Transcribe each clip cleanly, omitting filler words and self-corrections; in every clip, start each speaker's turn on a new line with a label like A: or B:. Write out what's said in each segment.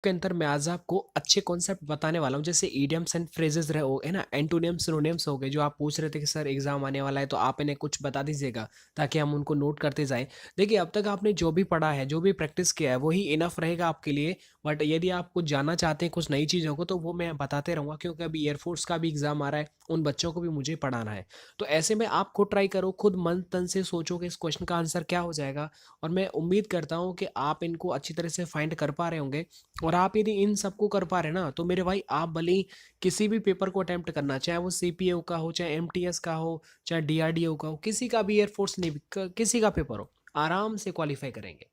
A: के अंदर मैं आज आपको अच्छे कॉन्सेप्ट बताने वाला हूँ, जैसे इडियम्स एंड फ्रेजेस रहे हो है ना, एंटोनियम्स सिनोनिम्स हो गए, जो आप पूछ रहे थे कि सर एग्जाम आने वाला है तो आप इन्हें कुछ बता दीजिएगा ताकि हम उनको नोट करते जाएं। देखिए, अब तक आपने जो भी पढ़ा है, जो भी प्रैक्टिस किया है, वही इनफ रहेगा आपके लिए। बट यदि आप कुछ जानना चाहते हैं कुछ नई चीज़ों को, तो वो मैं बताते रहूँगा, क्योंकि अभी एयरफोर्स का भी एग्जाम आ रहा है, उन बच्चों को भी मुझे पढ़ाना है। तो ऐसे में आप खुद ट्राई करो, खुद मन तन से सोचो कि इस क्वेश्चन का आंसर क्या हो जाएगा। और मैं उम्मीद करता हूँ कि आप इनको अच्छी तरह से फाइंड कर पा रहे होंगे। और आप यदि इन सबको कर पा रहे हैं ना, तो मेरे भाई आप भले ही किसी भी पेपर को अटेम्प्ट करना, चाहे वो सीपीओ का हो, चाहे एमटीएस का हो, चाहे डीआरडीओ का हो, किसी का भी, एयरफोर्स नेवी किसी का पेपर हो, आराम से क्वालिफाई करेंगे।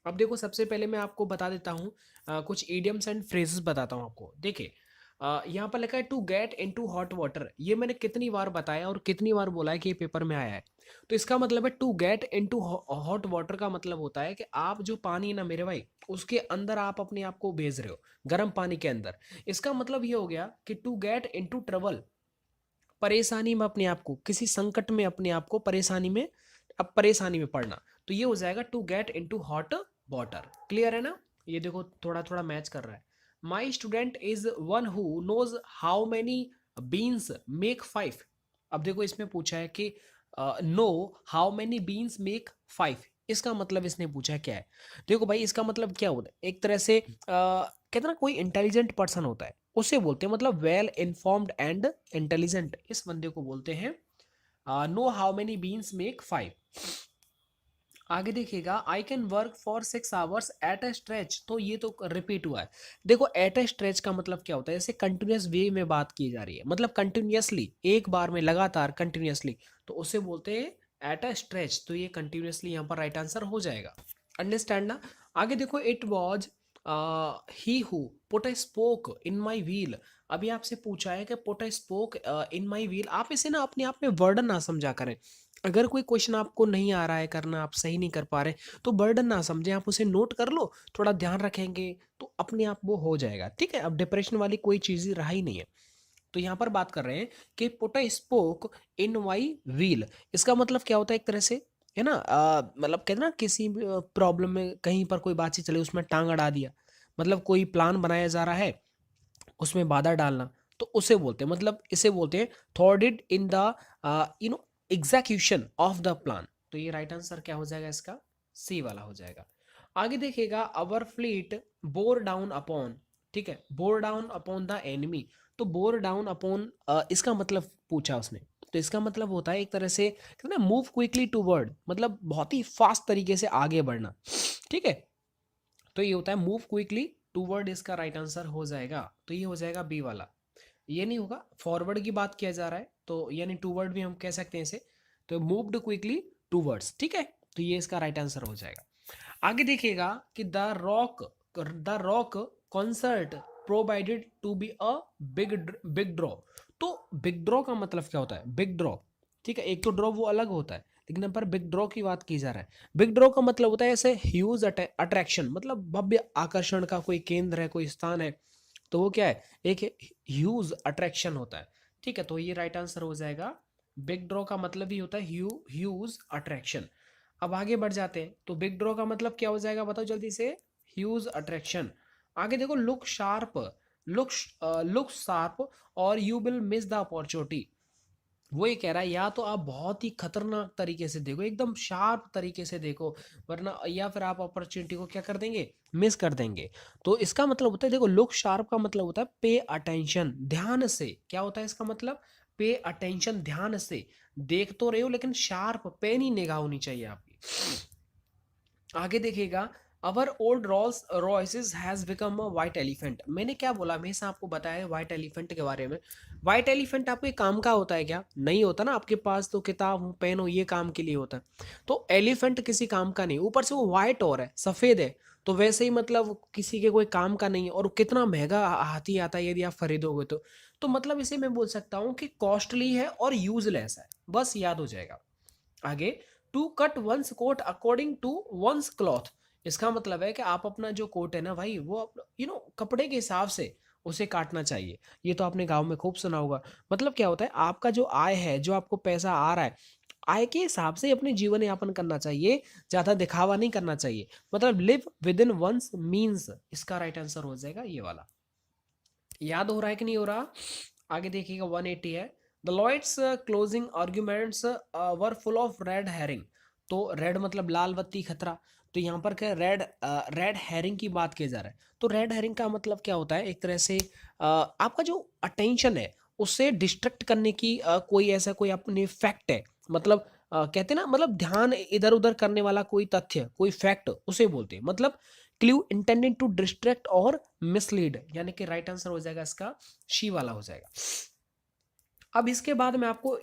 A: अब देखो, सबसे पहले मैं आपको बता देता हूँ, कुछ इडियम्स एंड फ्रेजेस बताता हूँ आपको। देखिए, यहाँ पर लिखा है to get into hot water. ये मैंने कितनी बार बताया और कितनी बार बोला है कि ये पेपर में आया है। तो इसका मतलब है to get into hot water का मतलब होता है कि आप जो पानी है ना मेरे भाई, उसके अंदर आप अपने आप को भेज रहे हो, गर्म पानी के अंदर। इसका मतलब ये हो गया कि टू गेट इनटू ट्रबल, परेशानी में अपने आप को, किसी संकट में अपने आप को, परेशानी में, अब परेशानी में पड़ना। तो ये हो जाएगा to get into hot water. Clear है ना? ये देखो, थोड़ा थोड़ा मैच कर रहा है। My student is one who knows how many beans make five. अब देखो, इसमें पूछा है कि know how many beans make five. इसका मतलब इसने पूछा है क्या है। देखो भाई, इसका मतलब क्या होता है, एक तरह से कहते हैं ना, कोई इंटेलिजेंट पर्सन होता है उसे बोलते हैं, मतलब वेल इन्फॉर्म्ड एंड इंटेलिजेंट, इस बंदे को बोलते हैं know how many beans make five. आगे देखिएगा, I can work for 6 hours at a stretch. तो ये तो रिपीट हुआ है। देखो, एट अ स्ट्रेच का मतलब क्या होता है, जैसे कंटिन्यूअस वे में बात की जा रही है, मतलब कंटिन्यूअसली, एक बार में लगातार कंटिन्यूअसली, तो उसे बोलते हैं एट अ स्ट्रेच। तो ये कंटिन्यूअसली यहाँ पर राइट आंसर हो जाएगा। अंडरस्टैंड ना? आगे देखो, it was he who put a spoke in my wheel. अभी आपसे पूछा है कि put a spoke in my wheel. आप इसे ना अपने आप में वर्डन ना समझा करें। अगर कोई क्वेश्चन आपको नहीं आ रहा है करना, आप सही नहीं कर पा रहे, तो बर्डन ना समझें, आप उसे नोट कर लो, थोड़ा ध्यान रखेंगे तो अपने आप वो हो जाएगा। ठीक है, अब डिप्रेशन वाली कोई चीज़ ही रहा ही नहीं है। तो यहाँ पर बात कर रहे हैं कि put a spoke in my wheel. इसका मतलब क्या होता है, एक तरह से, है ना, मतलब कहते हैं ना, किसी प्रॉब्लम में कहीं पर कोई बातचीत चले, उसमें टांग अड़ा दिया, मतलब कोई प्लान बनाया जा रहा है, उसमें बाधा डालना, तो उसे बोलते हैं, मतलब इसे बोलते हैं thwarted in the execution of the plan. तो ये राइट आंसर क्या हो जाएगा इसका? सी वाला हो जाएगा। आगे देखिएगा, अवर फ्लीट बोर डाउन अपॉन। ठीक है, bore down upon the enemy. तो बोर डाउन अपॉन, इसका मतलब पूछा उसने, तो इसका मतलब होता है एक तरह से, कहते हैं ना, मूव क्विकली टूवर्ड, मतलब बहुत ही फास्ट तरीके से आगे बढ़ना। ठीक है, तो ये होता है मूव क्विकली टूवर्ड, इसका राइट आंसर हो जाएगा। तो ये हो जाएगा बी वाला। ये नहीं होगा, फॉरवर्ड की बात किया जा रहा है, तो यानी टूवर्ड भी हम कह सकते हैं इसे। तो मूव्ड क्विकली टूवर्ड्स। ठीक है, तो ये इसका राइट आंसर हो जाएगा। आगे देखिएगा कि the rock concert provided to be a big big draw. तो बिग ड्रॉ का मतलब क्या होता है, बिग ड्रॉ। ठीक है, एक तो ड्रॉ वो अलग होता है, लेकिन यहाँ पर बिग ड्रॉ की बात की जा रहा है। बिग ड्रॉ का मतलब होता है ऐसे ह्यूज अट्रैक्शन, मतलब भव्य आकर्षण का कोई केंद्र है, कोई स्थान है, तो वो क्या है, एक ह्यूज अट्रैक्शन होता है। ठीक है, तो ये राइट आंसर हो जाएगा। बिग ड्रॉ का मतलब ही होता है ह्यूज अट्रैक्शन। अब आगे बढ़ जाते हैं, तो बिग ड्रॉ का मतलब क्या हो जाएगा, बताओ जल्दी से। Huge attraction. आगे देखो, look sharp, look look sharp और you will miss the opportunity. वो ये कह रहा है, या तो आप बहुत ही खतरनाक तरीके से देखो, एकदम शार्प तरीके से देखो, वरना, या फिर आप अपॉर्चुनिटी को क्या कर देंगे, मिस कर देंगे। तो इसका मतलब होता है, देखो, लुक शार्प का मतलब होता है पे अटेंशन, ध्यान से। क्या होता है इसका मतलब? पे अटेंशन, ध्यान से देख तो रहे हो, लेकिन शार्प, पेनी निगाह होनी चाहिए आपकी। आगे देखिएगा, our old Rolls Royces has become a white elephant. मैंने क्या बोला, हमेशा आपको बताया है व्हाइट एलिफेंट के बारे में। व्हाइट एलिफेंट आपके काम का होता है क्या? नहीं होता ना, आपके पास तो किताब हो, पेन हो, ये काम के लिए होता है। तो एलिफेंट किसी काम का नहीं, ऊपर से वो व्हाइट और है, सफेद है। तो वैसे ही मतलब किसी के कोई काम का नहीं है, और कितना महंगा हाथी आता है यदि आप खरीदोगे तो मतलब इसे मैं बोल सकता हूँ कि कॉस्टली है और यूजलेस है, बस याद हो जाएगा। आगे, to cut one's coat according to one's cloth. इसका मतलब है कि आप अपना जो कोट है ना भाई, वो कपड़े के हिसाब से उसे काटना चाहिए। ये तो आपने गांव में खूब सुना होगा। मतलब क्या होता है, आपका जो आय है, जो आपको पैसा आ रहा है, आय के हिसाब से अपने जीवन यापन करना चाहिए, ज़्यादा दिखावा नहीं करना चाहिए। मतलब live within one's means, इसका राइट आंसर हो जाएगा ये वाला। याद हो रहा है कि नहीं हो रहा? आगे देखिएगा 180 है। The Lloyds closing arguments were full of red herring. तो रेड मतलब लाल बत्ती खतरा। तो यहाँ पर क्या रेड हेरिंग की बात की जा रहा है। तो रेड हेरिंग का मतलब क्या होता है, एक तरह से आपका जो अटेंशन है उससे डिस्ट्रैक्ट करने की कोई ऐसा कोई अपनी फैक्ट है। मतलब कहते हैं ना, मतलब ध्यान इधर उधर करने वाला कोई तथ्य, कोई फैक्ट, उसे बोलते हैं। मतलब क्लू इंटेंडेड टू डिस्ट्रैक्ट और मिसलीड, यानी कि राइट आंसर हो जाएगा इसका शी वाला हो जाएगा। अब इसके बाद मैं आपको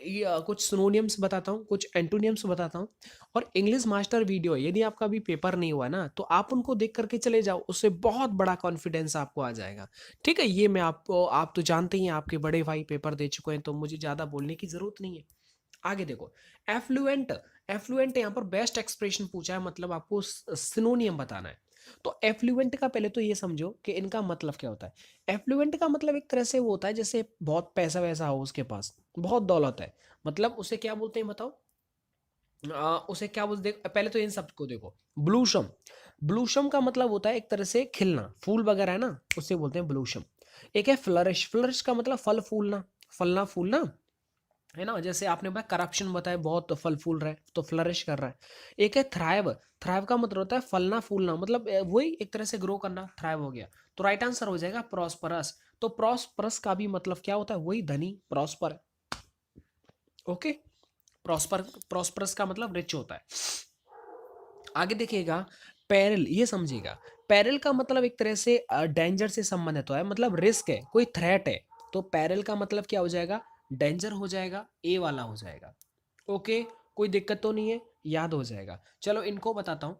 A: कुछ सिनोनिम्स बताता हूँ, कुछ एंटोनिम्स बताता हूँ। और इंग्लिश मास्टर वीडियो यदि आपका अभी पेपर नहीं हुआ ना, तो आप उनको देख करके चले जाओ, उससे बहुत बड़ा कॉन्फिडेंस आपको आ जाएगा। ठीक है, ये मैं आपको, आप तो जानते ही हैं, आपके बड़े भाई पेपर दे चुके हैं, तो मुझे ज़्यादा बोलने की ज़रूरत नहीं है। आगे देखो, एफ्लुएंट। एफ्लुएंट यहाँ पर बेस्ट एक्सप्रेशन पूछा है, मतलब आपको सिनोनियम बताना है। तो एफ्लुएंट का पहले तो ये समझो कि इनका मतलब क्या होता है। एफ्लुएंट का मतलब एक तरह से वो होता है जैसे बहुत पैसा वैसा हो उसके पास, बहुत दौलत है। मतलब उसे क्या बोलते हैं बताओ? उसे क्या बोलते, पहले तो इन सबको देखो। ब्लूशम। ब्लूशम का मतलब होता है एक तरह से खिलना, फूल वगैरह है ना, उसे बोलते हैं ब्लूशम। एक है फ्लरिश। फ्लरिश का मतलब फल फूलना, फलना फूलना, है ना। जैसे आपने बताया करप्शन, बताया बहुत फल फूल रहा है तो फ्लरिश कर रहा है। एक है थ्राइव। थ्राइव का मतलब होता है फलना फूलना, मतलब वही एक तरह से ग्रो करना, थ्राइव हो गया। तो राइट आंसर हो जाएगा प्रॉस्परस। तो प्रॉस्परस का भी मतलब क्या होता है, वही धनी, प्रॉस्पर। ओके, प्रॉस्पर, प्रॉस्परस का मतलब रिच होता है। आगे देखिएगा, पेरिल, ये समझिएगा। पेरिल का मतलब एक तरह से डेंजर से संबंधित है, मतलब रिस्क है, कोई थ्रेट है। तो पेरिल का मतलब क्या हो जाएगा, डेंजर हो जाएगा, ए वाला हो जाएगा। ओके, कोई दिक्कत तो नहीं है, याद हो जाएगा। चलो इनको बताता हूँ।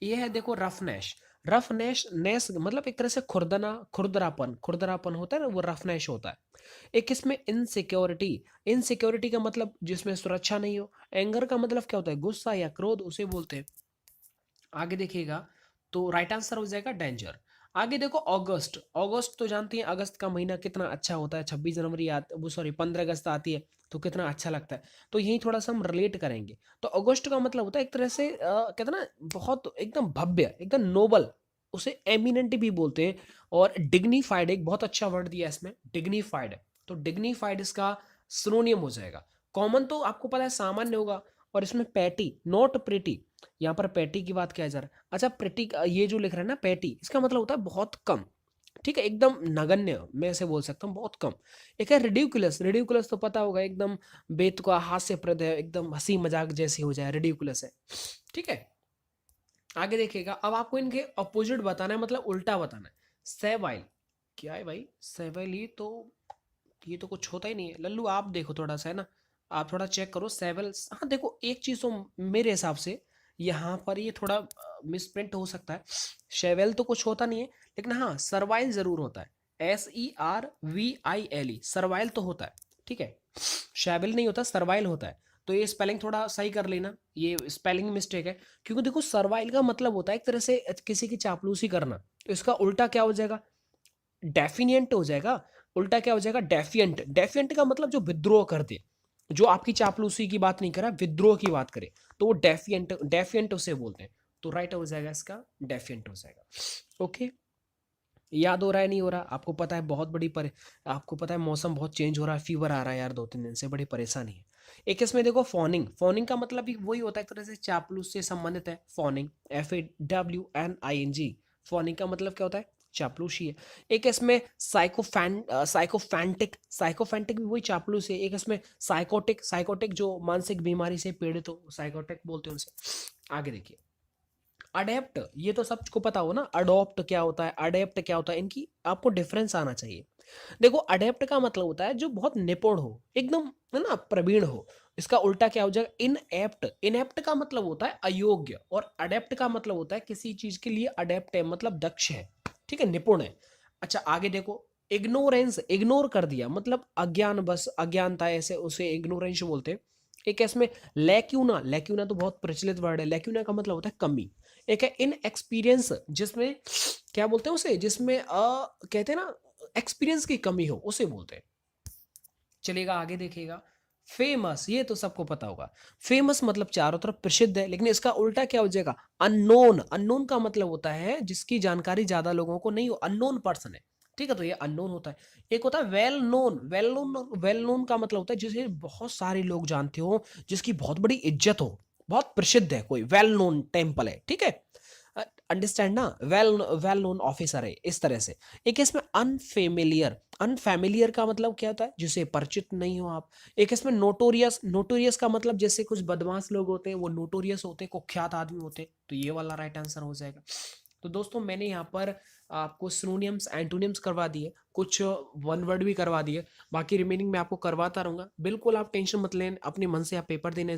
A: ये है देखो रफनेश। रफनेश नेस मतलब एक तरह से खुरदना, खुरदरापन, खुरदरापन होता है ना, वो रफनेश होता है। एक इसमें इनसिक्योरिटी। इनसिक्योरिटी का मतलब जिसमें सुरक्षा नहीं हो। एंगर का मतलब क्या होता है, गुस्सा या क्रोध, उसे बोलते हैं। आगे देखिएगा, तो राइट आंसर हो जाएगा डेंजर। आगे देखो अगस्त। अगस्त तो जानती हैं, अगस्त का महीना कितना अच्छा होता है। 26 जनवरी वो सॉरी 15 अगस्त आती है, तो कितना अच्छा लगता है। तो यही थोड़ा सा हम रिलेट करेंगे। तो अगस्त का मतलब होता है एक तरह से कहते हैं ना, बहुत एकदम भव्य, एकदम नोबल, उसे एमिनेंट भी बोलते हैं। और डिग्निफाइड, एक बहुत अच्छा वर्ड दिया है इसमें, डिग्निफाइड। तो डिग्निफाइड इसका सिनोनियम हो जाएगा। कॉमन तो आपको पता है सामान्य होगा। और इसमें पैटी, नॉट प्रिटी, यहाँ पर पैटी की बात किया जा रहा है। अच्छा प्रिटी, ये जो लिख रहे हैं ना पैटी, इसका मतलब होता है बहुत कम। ठीक है, एकदम नगण्य, मैं ऐसे बोल सकता हूँ, बहुत कम। एक है रिडिकुलस। रिडिकुलस तो पता होगा, एकदम बेतुका, हास्यप्रद है, एकदम हंसी मजाक जैसी हो जाए, रिडिकुलस है। ठीक है, आगे देखिएगा। अब आपको इनके अपोजिट बताना है, मतलब उल्टा बताना है। सेवाइल, क्या है भाई सेवाइल? ये तो कुछ होता ही नहीं है। लल्लू आप देखो थोड़ा सा, है ना, आप थोड़ा चेक करो सेवल। हाँ देखो, एक चीज़ तो मेरे हिसाब से यहाँ पर ये थोड़ा मिसप्रिंट हो सकता है। शेवेल तो कुछ होता नहीं है, लेकिन हाँ सर्वाइल जरूर होता है। SERVILE, सर्वाइल तो होता है। ठीक है, शेवेल नहीं होता, सर्वाइल होता है। तो ये स्पेलिंग थोड़ा सही कर लेना, ये स्पेलिंग मिस्टेक है। क्योंकि देखो सर्वाइल का मतलब होता है एक तरह से किसी की चापलूसी करना। तो इसका उल्टा क्या हो जाएगा, डेफिनिएंट हो जाएगा। उल्टा क्या हो जाएगा, डेफिएंट। डेफिएंट का मतलब जो विद्रोह कर दे, जो आपकी चापलूसी की बात नहीं करा, विद्रोह की बात करे, तो वो डेफिएंट, डेफिएंट उसे बोलते हैं। तो राइट हो जाएगा इसका, डेफिएंट हो जाएगा। ओके, याद हो रहा है नहीं हो रहा? आपको पता है बहुत आपको पता है मौसम बहुत चेंज हो रहा है, फीवर आ रहा है यार 2-3 दिन से, बड़ी परेशानी है। एक इसमें देखो फॉनिंग। फॉनिंग का मतलब भी वही होता है, एक तरह से चापलूस से संबंधित है फॉनिंग, FAWNING। फॉनिंग का मतलब क्या होता है, चापलूसी है। एक इसमें साइकोफैंटिक। साइकोफैंटिक भी वही चापलूस है। एक इसमें साइकोटिक। साइकोटिक जो मानसिक बीमारी से पीड़ित हो, साइकोटिक बोलते हैं उनसे। आगे देखिए, अडेप्ट, ये तो सबको पता हो ना, अडोप्ट क्या होता है, अडेप्ट क्या होता है, इनकी आपको डिफरेंस आना चाहिए। देखो अडेप्ट का मतलब होता है जो बहुत निपुण हो, एकदम, है ना, प्रवीण हो। इसका उल्टा क्या हो जाएगा, इनएप्ट। इनएप्ट का मतलब होता है अयोग्य, और अडेप्ट का मतलब होता है किसी चीज के लिए अडेप्ट है, मतलब दक्ष है। ठीक है, निपुण है। अच्छा आगे देखो, इग्नोरेंस, इग्नोर कर दिया, मतलब अज्ञान, बस अज्ञानता, ऐसे उसे इग्नोरेंस बोलते हैं। एक है इसमें लैक्यूना। लैक्यूना तो बहुत प्रचलित वर्ड है, लैक्यूना का मतलब होता है कमी। एक है इन एक्सपीरियंस, जिसमें क्या बोलते हैं उसे, जिसमें कहते हैं ना एक्सपीरियंस की कमी हो, उसे बोलते हैं। चलिएगा आगे देखिएगा। फेमस, ये तो सबको पता होगा। फेमस मतलब चारों तरफ प्रसिद्ध है, लेकिन इसका उल्टा क्या हो जाएगा? अननोन। अननोन का मतलब होता है जिसकी जानकारी ज़्यादा लोगों को नहीं हो, अननोन पर्सन है। ठीक है? तो ये अननोन होता है। एक होता है वेल नोन। वेल नोन का मतलब होता है जिसे बहुत सारे लोग जानते हो, जिसकी बहुत बड़ी इज़्ज़त हो, बहुत प्रसिद्ध है कोई, वेल नोन टेम्पल है, ठीक है? अंडरस्टैंड ना? वेल नोन ऑफिसर है, इस तरह से। एक है इसमें अनफ़ेमिलियर। अनफ़ेमिलियर का मतलब क्या होता है? जिससे परिचित नहीं हो आप। एक इसमें नोटोरियस। नोटोरियस का मतलब जैसे कुछ बदमाश लोग होते हैं, वो नोटोरियस होते हैं, कुख्यात आदमी होते हैं, तो ये वाला राइट आंसर हो जाएगा। तो दोस्तों मैंने यहाँ पर आपको सिनोनिम्स एंटोनिम्स करवा दिए, कुछ वन वर्ड भी करवा दिए, बाकी रिमेनिंग मैं आपको करवाता रहूंगा। बिल्कुल आप टेंशन मत लें, अपने मन से आप पेपर देने